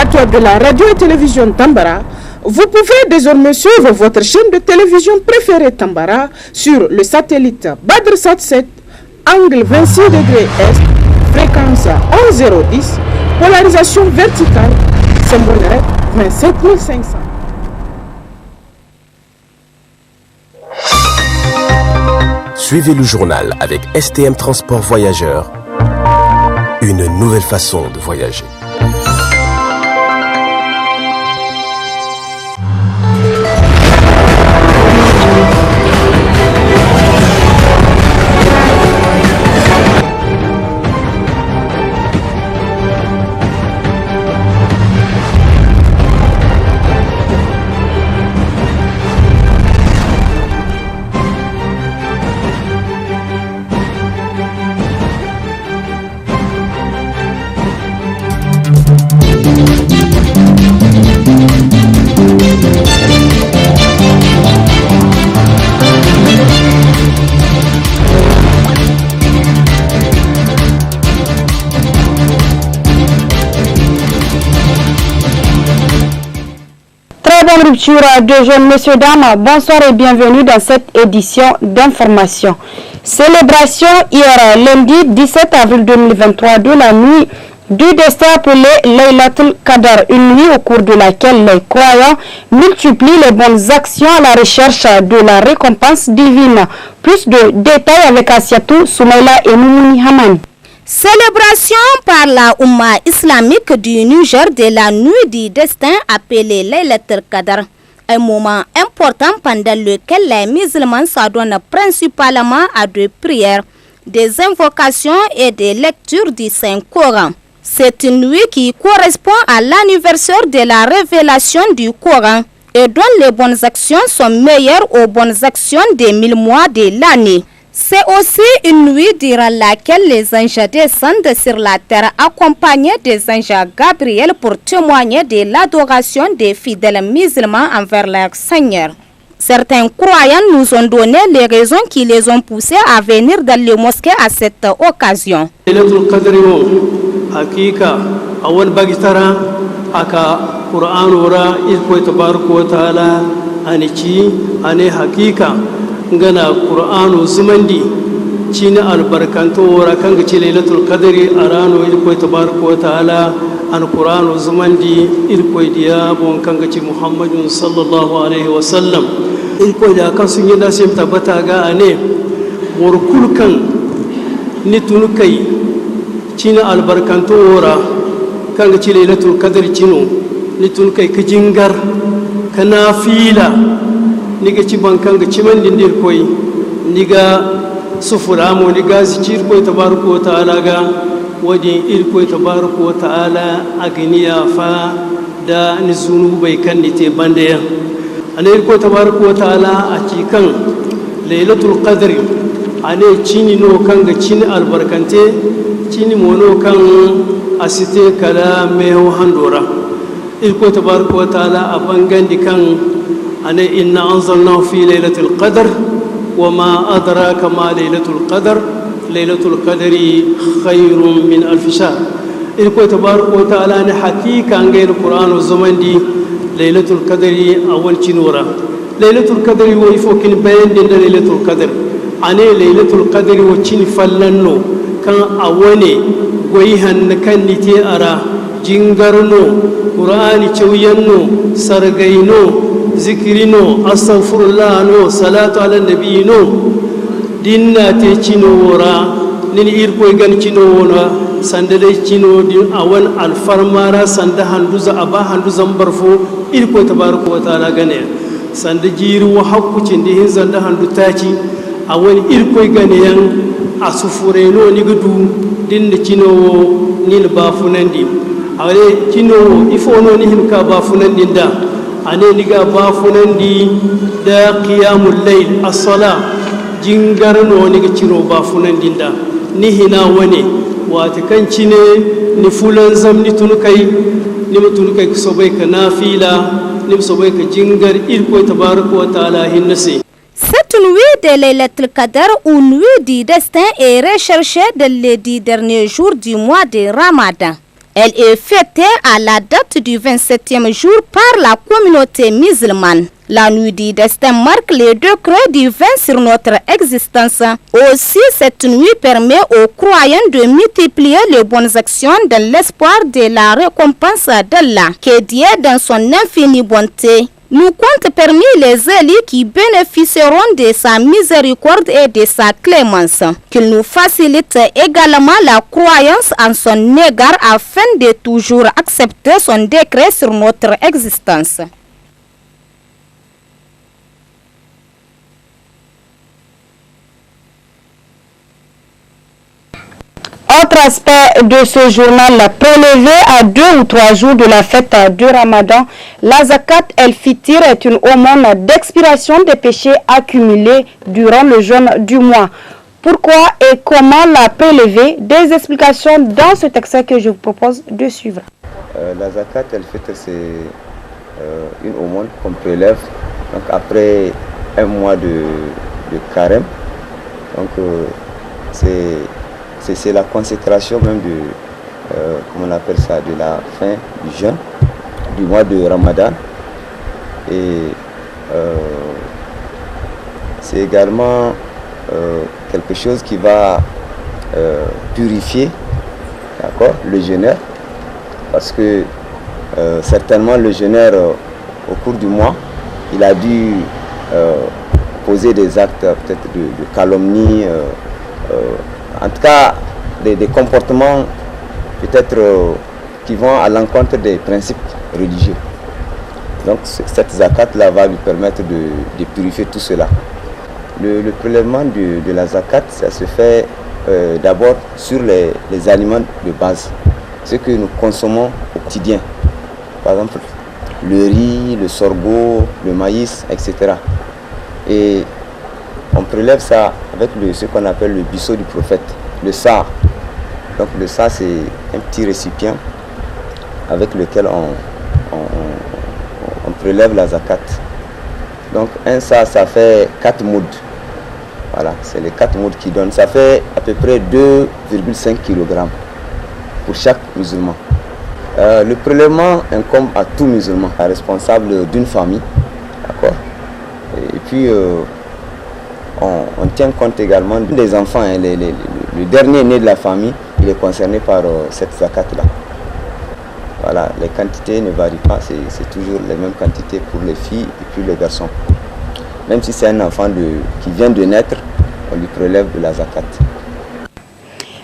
téléspectateurs de la radio et télévision Tambara, vous pouvez désormais suivre votre chaîne de télévision préférée Tambara sur le satellite Badrsat 7, angle 26 degrés Est, fréquence 11010, polarisation verticale, symbole 27500. Suivez le journal avec STM Transport Voyageurs, une nouvelle façon de voyager. Rupture de jeunes, messieurs, dames, bonsoir et bienvenue dans cette édition d'information. Célébration hier, lundi 17 avril 2023, de la nuit du destin appelé Laylatul Qadr, une nuit au cours de laquelle les croyants multiplient les bonnes actions à la recherche de la récompense divine. Plus de détails avec Asiatou, Soumaïla et Moumouni Hamani. Célébration par la Oumma islamique du Niger de la nuit du destin appelée Laylatul Qadr. Un moment important pendant lequel les musulmans s'adonnent principalement à des prières, des invocations et des lectures du Saint-Coran. C'est une nuit qui correspond à l'anniversaire de la révélation du Coran et dont les bonnes actions sont meilleures aux bonnes actions des 1000 mois de l'année. C'est aussi une nuit durant laquelle les anges descendent sur la terre accompagnés des anges Gabriel pour témoigner de l'adoration des fidèles musulmans envers leur Seigneur. Certains croyants nous ont donné les raisons qui les ont poussés à venir dans les mosquées à cette occasion. ngana qur'anu zumandi cini albarkanto wora kanga ci lailatul qadri arano ilko tabaraka wa taala an qur'anu zumandi ilko diya bon kanga ci muhammadun sallallahu alaihi wasallam ilko da kan sun yi nasim tabata ga ane wor kulkan ni tunukai cini albarkanto wora kanga ci lailatul qadri cino ni tunukai kijingar kana fila niga ci bankan ga ciman dindir koy niga sufuramo niga zikir koy tabaraka wa taala ga wadi ir koy tabaraka wa taala agniya fa da ni zunubai kan nite bande ane ir koy tabaraka wa taala a cikan lailatul qadri ane cini no kan ga cini albarkante cini mono kan asite kala meho handora ir koy tabaraka wa taala a bangandi kan أنا إن أنزلناه في ليلة القدر وما أدراك ما ليلة القدر ليلة القدر خير من ألف شهر إلكو تبارك وتعالى أنا حقيقة عن غير القرآن والزمن دي ليلة القدر أول شنورة ليلة القدر ويفوكين بين دين ليلة القدر أنا ليلة القدر وشين فلنو كان أولي ويهن كان نتي أرى جنگرنو قرآن چوينو سرگينو ذكرينو أستغفرالله نو صلاة على النبي نو دينا تيچينو ورا نين إيركو يغن چينو ورا سندلي چينو دين أول الفرمارا سند هندوزا أبا هندوزا مبرفو إيركو تبارك وتعالى غني سند جيرو وحقو چندي هنزند هندو تاچي أول إيركو يغن ين أسفورينو نيغدو دين چينو نين بافونندي أولي چينو إفونو نين كا بافونندين دا ane niga bafunandi da qiyamul layl as-salah jingarno niga ciro bafunandinda ni hina wane wata kanci ne ni fulan zamni tunukai ni mutunukai sobai ka nafila ni sobai ka jingar irko tabaraka wa taala hinnasi. Cette nuit de Laylatul Qadr ou nuit du destin est recherchée dans les 10 derniers jours du mois de Ramadan. Elle est fêtée à la date du 27e jour par la communauté musulmane. La nuit du destin marque les décrets divins sur notre existence. Aussi, cette nuit permet aux croyants de multiplier les bonnes actions dans l'espoir de la récompense d'Allah, que Dieu, dans son infinie bonté, nous compte parmi les élus qui bénéficieront de sa miséricorde et de sa clémence. Qu'il nous facilite également la croyance en son égard afin de toujours accepter son décret sur notre existence. Autre aspect de ce journal, prélevé à 2 ou 3 jours de la fête de Ramadan, la Zakat el-Fitr est une aumône d'expiration des péchés accumulés durant le jeûne du mois. Pourquoi et comment la prélever? Des explications dans ce texte que je vous propose de suivre. La Zakat el-Fitr, c'est une aumône qu'on prélève donc après un mois de carême. Donc c'est la consécration même de, comment on appelle ça, de la fin du jeûne, du mois de Ramadan. Et c'est également quelque chose qui va purifier, d'accord, le jeûneur. Parce que certainement le jeûneur, au cours du mois, il a dû poser des actes peut-être de calomnie, en tout cas des comportements peut-être qui vont à l'encontre des principes religieux. Donc cette zakat-là va lui permettre de purifier tout cela. Le prélèvement de la zakat, ça se fait d'abord sur les aliments de base, ce que nous consommons au quotidien. Par exemple, le riz, le sorgho, le maïs, etc. Et on prélève ça avec ce qu'on appelle le bisseau du prophète, le sar. Donc le sar, c'est un petit récipient avec lequel on prélève la zakat. Donc un sar, ça fait 4 mouds. Voilà, c'est les 4 mouds qui donnent. Ça fait à peu près 2,5 kg pour chaque musulman. Le prélèvement incombe à tout musulman, responsable d'une famille. D'accord. Et puis on tient compte également des enfants. Hein, le dernier né de la famille, il est concerné par cette zakat-là. Voilà, les quantités ne varient pas, c'est toujours les mêmes quantités pour les filles et puis les garçons. Même si c'est un enfant qui vient de naître, on lui prélève de la zakat.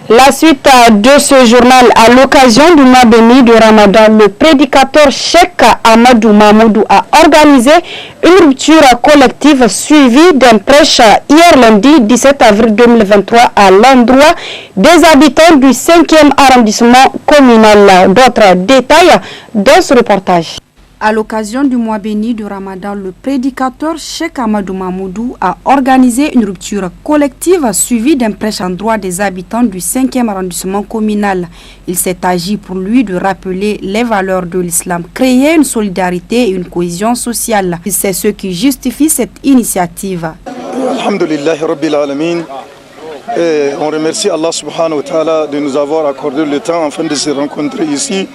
La suite de ce journal, à l'occasion du mois béni de Ramadan, le prédicateur Cheikh Amadou Mahmoudou a organisé une rupture collective suivie d'un prêche hier lundi 17 avril 2023 à l'endroit des habitants du 5e arrondissement communal. D'autres détails dans ce reportage. À l'occasion du mois béni de Ramadan, le prédicateur Cheikh Amadou Mahmoudou a organisé une rupture collective suivie d'un prêche en droit des habitants du 5e arrondissement communal. Il s'est agi pour lui de rappeler les valeurs de l'islam, créer une solidarité et une cohésion sociale. C'est ce qui justifie cette initiative. Alhamdulillah Rabbil Alamin. On remercie Allah subhanahu wa ta'ala de nous avoir accordé le temps afin de se rencontrer ici.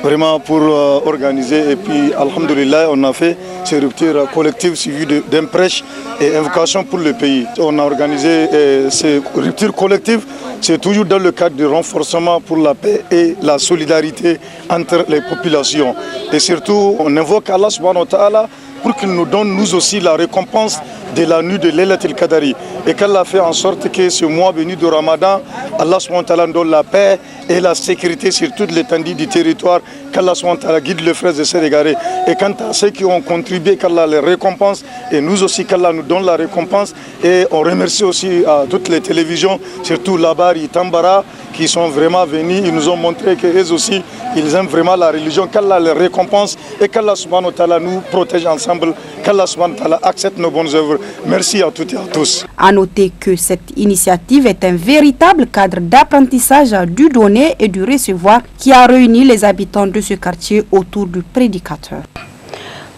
Vraiment pour organiser et puis alhamdulillah on a fait ces ruptures collectives suivies d'un prêche et invocation pour le pays. On a organisé ces ruptures collectives, c'est toujours dans le cadre du renforcement pour la paix et la solidarité entre les populations. Et surtout on invoque Allah subhanahu wa ta'ala pour qu'il nous donne nous aussi la récompense de la nuit de Laylatul Qadri et qu'Allah fait en sorte que ce mois béni de Ramadan, Allah subhanahu wa ta'ala nous donne la paix et la sécurité sur toute l'étendue du territoire, qu'Allah subhanahu wa ta'ala guide les frères et sœurs égarés. Et quant à ceux qui ont contribué, qu'Allah les récompense et nous aussi qu'Allah nous donne la récompense. Et on remercie aussi à toutes les télévisions, surtout Labari, Tambara, qui sont vraiment venus, ils nous ont montré qu'eux aussi, ils aiment vraiment la religion, qu'Allah les récompense et qu'Allah subhanahu wa ta'ala nous protège ensemble, qu'Allah subhanahu wa ta'ala accepte nos bonnes œuvres. Merci à toutes et à tous. À noter que cette initiative est un véritable cadre d'apprentissage du donner et du recevoir qui a réuni les habitants de ce quartier autour du prédicateur.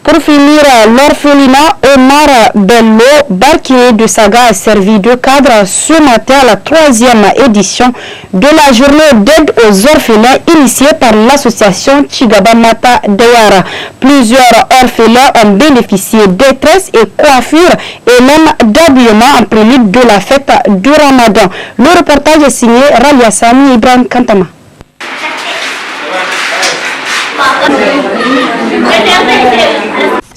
Pour finir, l'orphelinat Omar Bello, Barquier de Saga, a servi de cadre ce matin à la 3e édition de la journée d'aide aux orphelins initiée par l'association Chigaba Mata Dayara. Plusieurs orphelins ont bénéficié d'étresses et coiffures et même d'habillement en prélude de la fête de Ramadan. Le reportage est signé Ralia Sami et Ibrahim Kantama.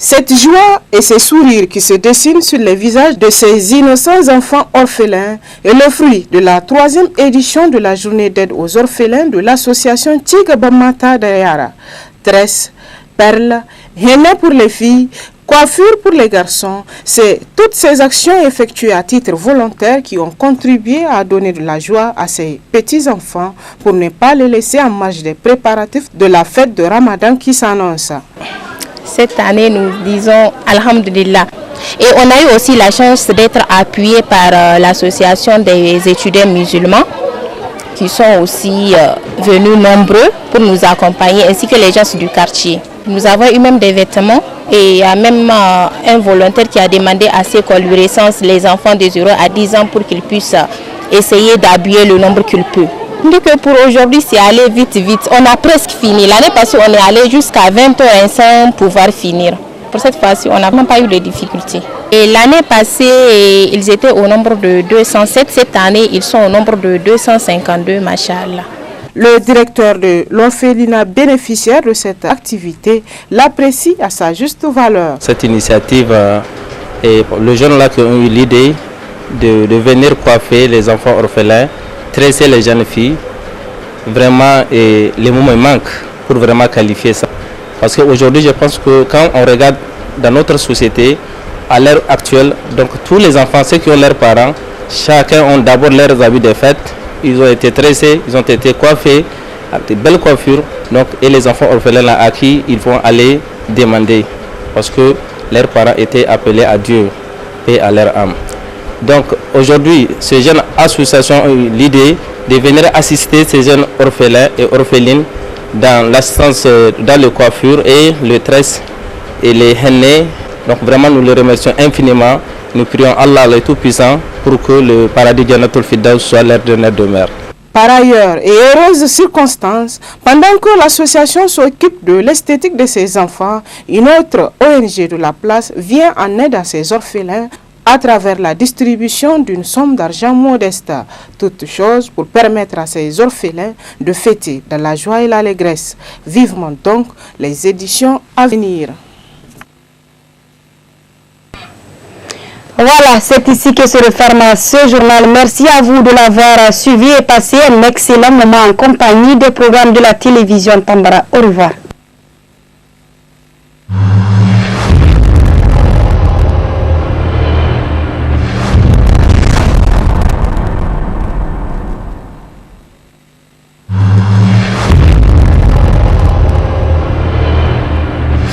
Cette joie et ces sourires qui se dessinent sur les visages de ces innocents enfants orphelins est le fruit de la 3e édition de la journée d'aide aux orphelins de l'association Tigabamata Dayara. Tresses, perles, henna pour les filles, coiffure pour les garçons, c'est toutes ces actions effectuées à titre volontaire qui ont contribué à donner de la joie à ces petits-enfants pour ne pas les laisser en marge des préparatifs de la fête de Ramadan qui s'annonce. Cette année, nous disons Alhamdulillah. Et on a eu aussi la chance d'être appuyés par l'association des étudiants musulmans qui sont aussi venus nombreux pour nous accompagner, ainsi que les gens du quartier. Nous avons eu même des vêtements et il y a même un volontaire qui a demandé à ses collaborateurs, les enfants de 0 à 10 ans, pour qu'ils puissent essayer d'habiller le nombre qu'il peut. Donc pour aujourd'hui, c'est aller vite. On a presque fini. L'année passée, on est allé jusqu'à 20 heures sans pouvoir finir. Pour cette fois-ci, on n'a même pas eu de difficultés. Et l'année passée, ils étaient au nombre de 207. Cette année, ils sont au nombre de 252, machallah. Le directeur de l'orphelinat bénéficiaire de cette activité l'apprécie à sa juste valeur. Cette initiative, et les jeunes là qui ont eu l'idée de venir coiffer les enfants orphelins, tresser les jeunes filles, vraiment, et les mots me manquent pour vraiment qualifier ça. Parce qu'aujourd'hui, je pense que quand on regarde dans notre société, à l'heure actuelle, donc tous les enfants, ceux qui ont leurs parents, chacun ont d'abord leurs habits de fête, ils ont été tressés, ils ont été coiffés, avec de belles coiffures, donc, et les enfants orphelins là, à qui ils vont aller demander, parce que leurs parents étaient appelés à Dieu et à leur âme. Donc aujourd'hui, ces jeunes associations ont eu l'idée de venir assister ces jeunes orphelins et orphelines dans l'assistance, dans les coiffures et le tresse et les henné. Donc vraiment, nous les remercions infiniment. Nous prions Allah le Tout-Puissant pour que le paradis Jannatul Firdaus soit leur dernière demeure. Par ailleurs, et heureuse circonstance, pendant que l'association s'occupe de l'esthétique de ses enfants, une autre ONG de la place vient en aide à ces orphelins à travers la distribution d'une somme d'argent modeste. Toute chose pour permettre à ces orphelins de fêter dans la joie et l'allégresse. Vivement donc les éditions à venir. Voilà, c'est ici que se referme ce journal. Merci à vous de l'avoir suivi et passé un excellent moment en compagnie des programmes de la télévision Tambara. Au revoir.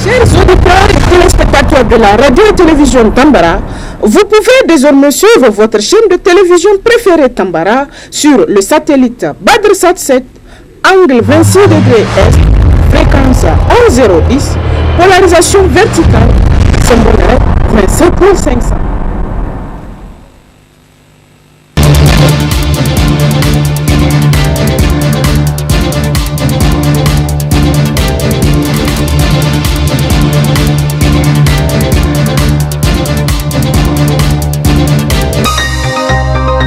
Chers auditeurs et téléspectateurs de la radio et télévision Tambara, vous pouvez désormais suivre votre chaîne de télévision préférée Tambara sur le satellite BadrSat 7, angle 26 degrés Est, fréquence 11010, polarisation verticale, symbole 25.500.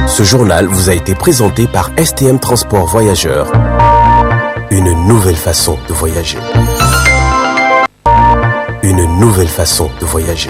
Ce journal vous a été présenté par STM Transport Voyageurs. Une nouvelle façon de voyager. Une nouvelle façon de voyager.